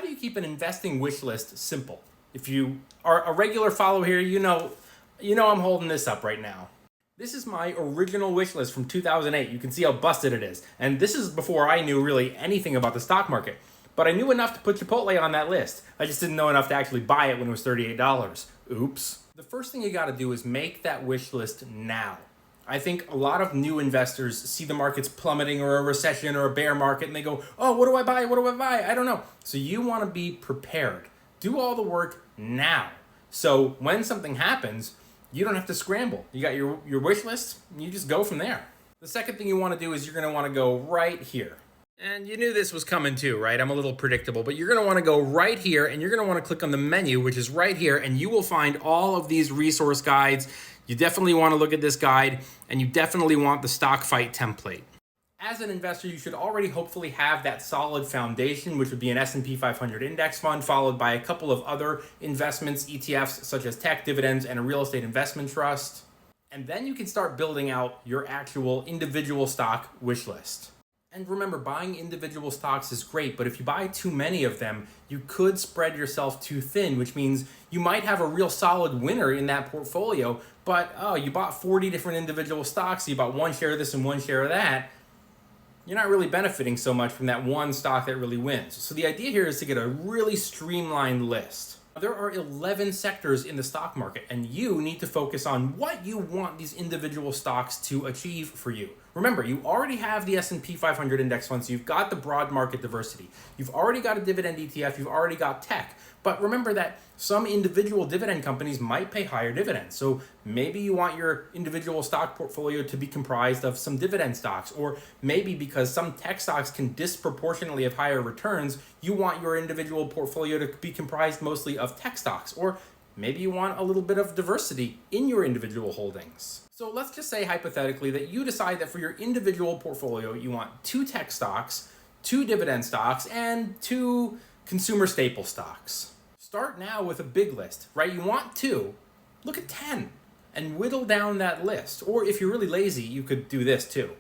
how do you keep an investing wish list simple? If you are a regular follower here, you know I'm holding this up right now. This is my original wish list from 2008. You can see how busted it is. And this is before I knew really anything about the stock market. But I knew enough to put Chipotle on that list. I just didn't know enough to actually buy it when it was $38. Oops. The first thing you gotta do is make that wish list now. I think a lot of new investors see the markets plummeting or a recession or a bear market and they go, oh, what do I buy? What do I buy? I don't know. So you wanna be prepared. Do all the work now. So when something happens, you don't have to scramble. You got your wish list, and you just go from there. The second thing you wanna do is you're gonna wanna go right here. And you knew this was coming too, right? I'm a little predictable, but you're gonna wanna go right here and you're gonna wanna click on the menu, which is right here, and you will find all of these resource guides. You definitely wanna look at this guide, and you definitely want the stock fight template. As an investor, you should already hopefully have that solid foundation, which would be an S&P 500 index fund, followed by a couple of other investments, ETFs, such as tech dividends and a real estate investment trust. And then you can start building out your actual individual stock wish list. And remember, buying individual stocks is great, but if you buy too many of them, you could spread yourself too thin, which means you might have a real solid winner in that portfolio, but you bought 40 different individual stocks, you bought one share of this and one share of that. You're not really benefiting so much from that one stock that really wins. So the idea here is to get a really streamlined list. There are 11 sectors in the stock market, and you need to focus on what you want these individual stocks to achieve for you. Remember, you already have the S&P 500 index fund, so you've got the broad market diversity. You've already got a dividend ETF, you've already got tech. But remember that some individual dividend companies might pay higher dividends. So maybe you want your individual stock portfolio to be comprised of some dividend stocks, or maybe because some tech stocks can disproportionately have higher returns, you want your individual portfolio to be comprised mostly of tech stocks, or maybe you want a little bit of diversity in your individual holdings. So let's just say hypothetically that you decide that for your individual portfolio, you want 2 tech stocks, 2 dividend stocks, and 2 consumer staple stocks. Start now with a big list, right? You want 2, look at 10 and whittle down that list. Or if you're really lazy, you could do this too.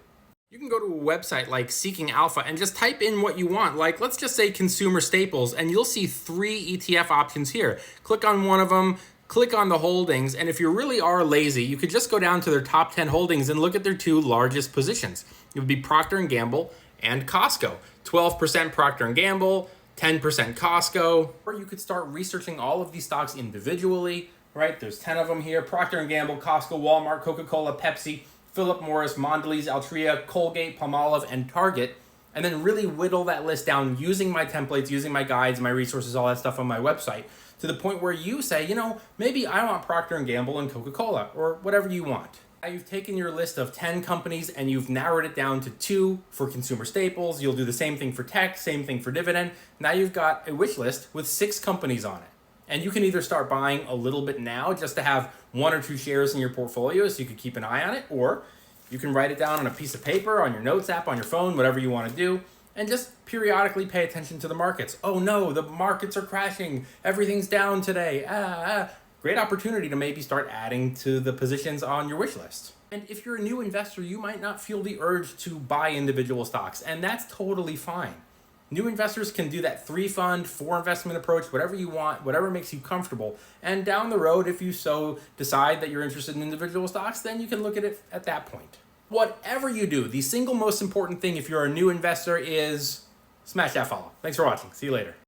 You can go to a website like Seeking Alpha and just type in what you want. Like, let's just say consumer staples, and you'll see 3 ETF options here. Click on one of them, click on the holdings, and if you really are lazy, you could just go down to their top 10 holdings and look at their 2 largest positions. It would be Procter & Gamble and Costco. 12% Procter & Gamble, 10% Costco. Or you could start researching all of these stocks individually, right? There's 10 of them here: Procter & Gamble, Costco, Walmart, Coca-Cola, Pepsi, Philip Morris, Mondelez, Altria, Colgate, Palmolive, and Target. And then really whittle that list down using my templates, using my guides, my resources, all that stuff on my website, to the point where you say, maybe I want Procter & Gamble and Coca-Cola, or whatever you want. Now you've taken your list of 10 companies and you've narrowed it down to 2 for consumer staples. You'll do the same thing for tech, same thing for dividend. Now you've got a wish list with 6 companies on it. And you can either start buying a little bit now just to have 1 or 2 shares in your portfolio so you can keep an eye on it, or you can write it down on a piece of paper, on your notes app, on your phone, whatever you want to do, and just periodically pay attention to the markets. Oh no, the markets are crashing. Everything's down today. Great opportunity to maybe start adding to the positions on your wish list. And if you're a new investor, you might not feel the urge to buy individual stocks, and that's totally fine. New investors can do that 3-fund, 4-investment approach, whatever you want, whatever makes you comfortable. And down the road, if you so decide that you're interested in individual stocks, then you can look at it at that point. Whatever you do, the single most important thing if you're a new investor is smash that follow. Thanks for watching. See you later.